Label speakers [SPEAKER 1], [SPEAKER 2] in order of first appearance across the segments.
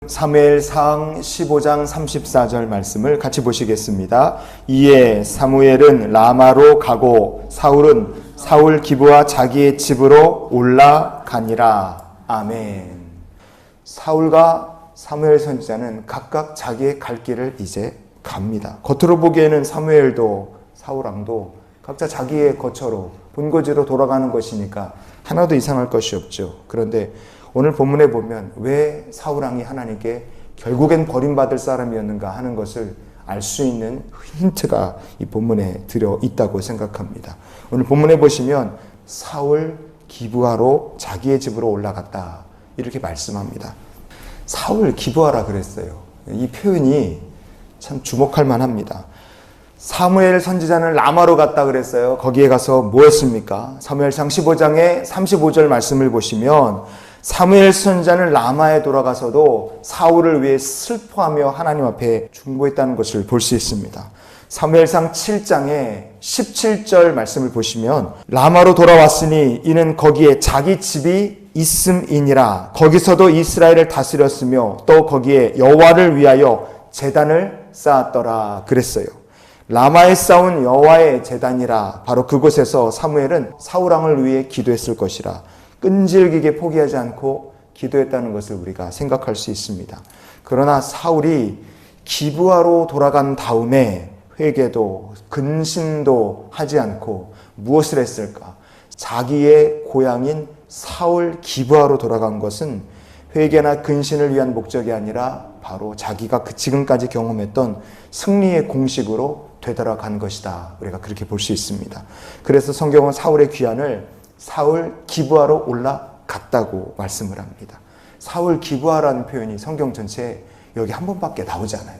[SPEAKER 1] 사무엘상 15장 34절 말씀을 같이 보시겠습니다. 이에 사무엘은 라마로 가고 사울은 사울 기브와 자기의 집으로 올라가니라. 아멘. 사울과 사무엘 선지자는 각각 자기의 갈 길을 이제 갑니다. 겉으로 보기에는 사무엘도 사울왕도 각자 자기의 거처로 본거지로 돌아가는 것이니까 하나도 이상할 것이 없죠. 그런데 오늘 본문에 보면 왜 사울왕이 하나님께 결국엔 버림받을 사람이었는가 하는 것을 알 수 있는 힌트가 이 본문에 들어 있다고 생각합니다. 오늘 본문에 보시면 사울 기브아로 자기의 집으로 올라갔다 이렇게 말씀합니다. 사울 기브아라 그랬어요. 이 표현이 참 주목할 만합니다. 사무엘 선지자는 라마로 갔다 그랬어요. 거기에 가서 뭐 했습니까? 사무엘상 15장의 35절 말씀을 보시면 사무엘 선지자는 라마에 돌아가서도 사울을 위해 슬퍼하며 하나님 앞에 중보했다는 것을 볼 수 있습니다. 사무엘상 7장의 17절 말씀을 보시면 라마로 돌아왔으니 이는 거기에 자기 집이 있음이니라. 거기서도 이스라엘을 다스렸으며 또 거기에 여호와를 위하여 제단을 쌓았더라 그랬어요. 라마에 쌓은 여호와의 제단이라. 바로 그곳에서 사무엘은 사울왕을 위해 기도했을 것이라. 끈질기게 포기하지 않고 기도했다는 것을 우리가 생각할 수 있습니다. 그러나 사울이 기브아로 돌아간 다음에 회개도 근신도 하지 않고 무엇을 했을까? 자기의 고향인 사울 기브아로 돌아간 것은 회개나 근신을 위한 목적이 아니라 바로 자기가 지금까지 경험했던 승리의 공식으로 되돌아간 것이다. 우리가 그렇게 볼 수 있습니다. 그래서 성경은 사울의 귀환을 사울 기브아로 올라갔다고 말씀을 합니다. 사울 기브아라는 표현이 성경 전체에 여기 한 번밖에 나오지 않아요.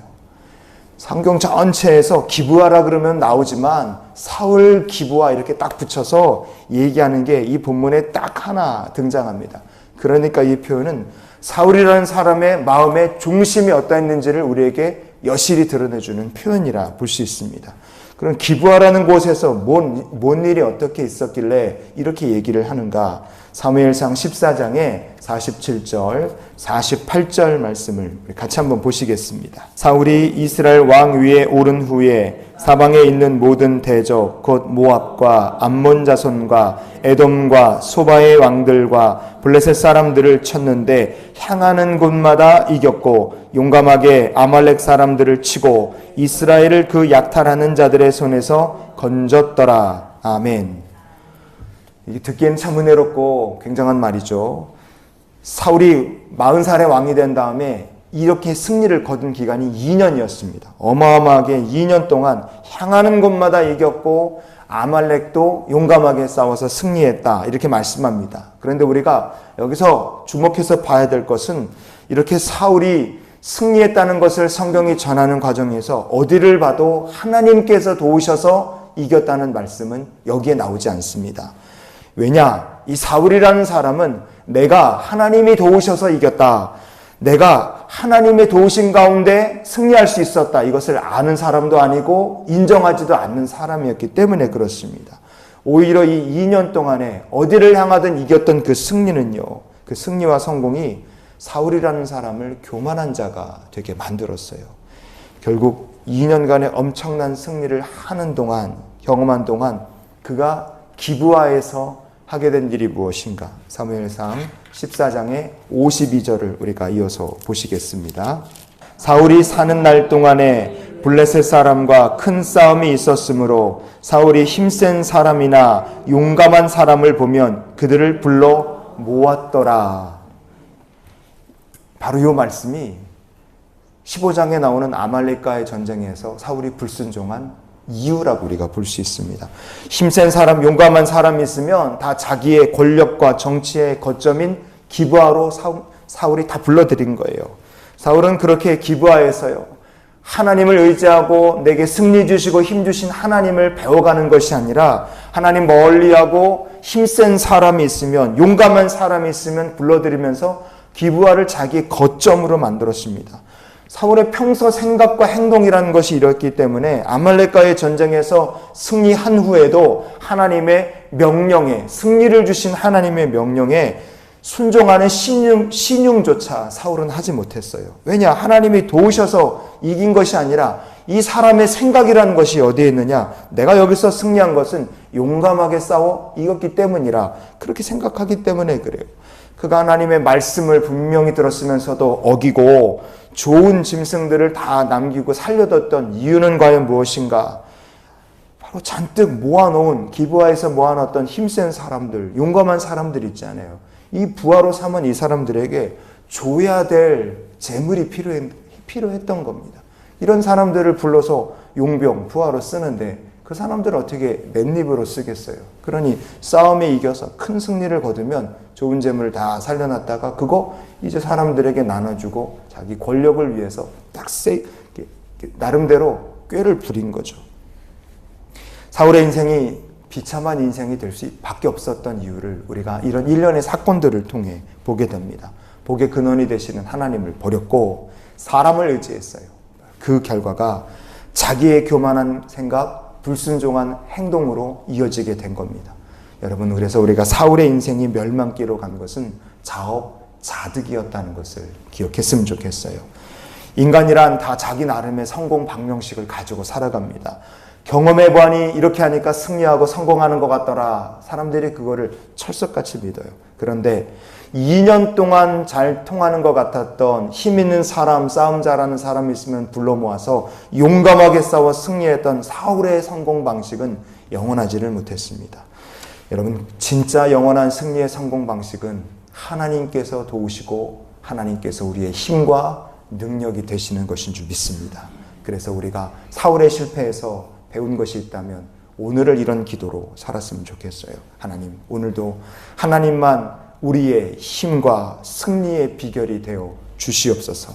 [SPEAKER 1] 성경 전체에서 기브아라 그러면 나오지만 사울 기브아 이렇게 딱 붙여서 얘기하는 게 이 본문에 딱 하나 등장합니다. 그러니까 이 표현은 사울이라는 사람의 마음의 중심이 어떠했는지를 우리에게 여실히 드러내주는 표현이라 볼 수 있습니다. 그럼 기브아라는 곳에서 뭔 일이 어떻게 있었길래 이렇게 얘기를 하는가? 사무엘상 14장의 47절, 48절 말씀을 같이 한번 보시겠습니다. 사울이 이스라엘 왕 위에 오른 후에 사방에 있는 모든 대적 곧 모압과 암몬 자손과 에돔과 소바의 왕들과 블레셋 사람들을 쳤는데 향하는 곳마다 이겼고 용감하게 아말렉 사람들을 치고 이스라엘을 그 약탈하는 자들의 손에서 건졌더라. 아멘. 이게 듣기엔 참 은혜롭고 굉장한 말이죠. 사울이 40살의 왕이 된 다음에 이렇게 승리를 거둔 기간이 2년이었습니다. 어마어마하게 2년 동안 향하는 곳마다 이겼고 아말렉도 용감하게 싸워서 승리했다 이렇게 말씀합니다. 그런데 우리가 여기서 주목해서 봐야 될 것은 이렇게 사울이 승리했다는 것을 성경이 전하는 과정에서 어디를 봐도 하나님께서 도우셔서 이겼다는 말씀은 여기에 나오지 않습니다. 왜냐? 이 사울이라는 사람은 내가 하나님이 도우셔서 이겼다. 내가 하나님의 도우심 가운데 승리할 수 있었다. 이것을 아는 사람도 아니고 인정하지도 않는 사람이었기 때문에 그렇습니다. 오히려 이 2년 동안에 어디를 향하든 이겼던 그 승리는요. 그 승리와 성공이 사울이라는 사람을 교만한 자가 되게 만들었어요. 결국 2년간의 엄청난 승리를 하는 동안, 경험한 동안 그가 기브아에서 하게 된 일이 무엇인가? 사무엘상 14장의 52절을 우리가 이어서 보시겠습니다. 사울이 사는 날 동안에 블레셋 사람과 큰 싸움이 있었으므로 사울이 힘센 사람이나 용감한 사람을 보면 그들을 불러 모았더라. 바로 이 말씀이 15장에 나오는 아말렉과의 전쟁에서 사울이 불순종한 이유라고 우리가 볼 수 있습니다. 힘센 사람, 용감한 사람이 있으면 다 자기의 권력과 정치의 거점인 기브아로 사울이 다 불러들인 거예요. 사울은 그렇게 기브아에서요. 하나님을 의지하고 내게 승리 주시고 힘 주신 하나님을 배워가는 것이 아니라 하나님 멀리하고 힘센 사람이 있으면 용감한 사람이 있으면 불러들이면서 기브아를 자기 거점으로 만들었습니다. 사울의 평소 생각과 행동이라는 것이 이렇기 때문에 아말렉과의 전쟁에서 승리한 후에도 하나님의 명령에, 승리를 주신 하나님의 명령에 순종하는 신용조차 사울은 하지 못했어요. 왜냐? 하나님이 도우셔서 이긴 것이 아니라 이 사람의 생각이라는 것이 어디에 있느냐? 내가 여기서 승리한 것은 용감하게 싸워 이겼기 때문이라 그렇게 생각하기 때문에 그래요. 그가 하나님의 말씀을 분명히 들었으면서도 어기고 좋은 짐승들을 다 남기고 살려뒀던 이유는 과연 무엇인가? 바로 잔뜩 모아놓은, 기브아에서 모아놨던 힘센 사람들, 용감한 사람들 있잖아요. 이 부하로 삼은 이 사람들에게 줘야 될 재물이 필요했던 겁니다. 이런 사람들을 불러서 용병, 부하로 쓰는데 그 사람들을 어떻게 맨입으로 쓰겠어요? 그러니 싸움에 이겨서 큰 승리를 거두면 좋은 재물을 다 살려놨다가 그거 이제 사람들에게 나눠주고 자기 권력을 위해서 나름대로 꾀를 부린 거죠. 사울의 인생이 비참한 인생이 될 수밖에 없었던 이유를 우리가 이런 일련의 사건들을 통해 보게 됩니다. 복의 근원이 되시는 하나님을 버렸고 사람을 의지했어요. 그 결과가 자기의 교만한 생각, 불순종한 행동으로 이어지게 된 겁니다. 여러분, 그래서 우리가 사울의 인생이 멸망기로 간 것은 자업자득이었다는 것을 기억했으면 좋겠어요. 인간이란 다 자기 나름의 성공 방정식을 가지고 살아갑니다. 경험해보니 이렇게 하니까 승리하고 성공하는 것 같더라. 사람들이 그거를 철석같이 믿어요. 그런데 2년 동안 잘 통하는 것 같았던 힘 있는 사람, 싸움 잘하는 사람이 있으면 불러 모아서 용감하게 싸워 승리했던 사울의 성공 방식은 영원하지를 못했습니다. 여러분, 진짜 영원한 승리의 성공 방식은 하나님께서 도우시고 하나님께서 우리의 힘과 능력이 되시는 것인 줄 믿습니다. 그래서 우리가 사울의 실패에서 배운 것이 있다면 오늘을 이런 기도로 살았으면 좋겠어요. 하나님, 오늘도 하나님만 우리의 힘과 승리의 비결이 되어 주시옵소서.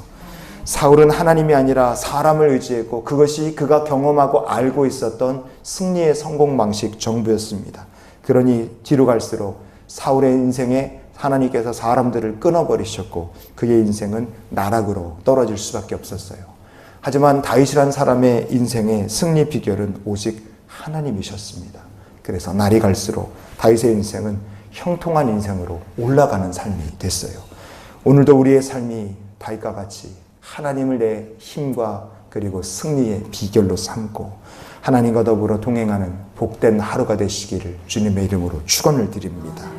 [SPEAKER 1] 사울은 하나님이 아니라 사람을 의지했고 그것이 그가 경험하고 알고 있었던 승리의 성공 방식 정부였습니다. 그러니 뒤로 갈수록 사울의 인생에 하나님께서 사람들을 끊어버리셨고 그의 인생은 나락으로 떨어질 수밖에 없었어요. 하지만 다윗이라는 사람의 인생의 승리 비결은 오직 하나님이셨습니다. 그래서 날이 갈수록 다윗의 인생은 형통한 인생으로 올라가는 삶이 됐어요. 오늘도 우리의 삶이 다윗과 같이 하나님을 내 힘과 그리고 승리의 비결로 삼고 하나님과 더불어 동행하는 복된 하루가 되시기를 주님의 이름으로 축원을 드립니다.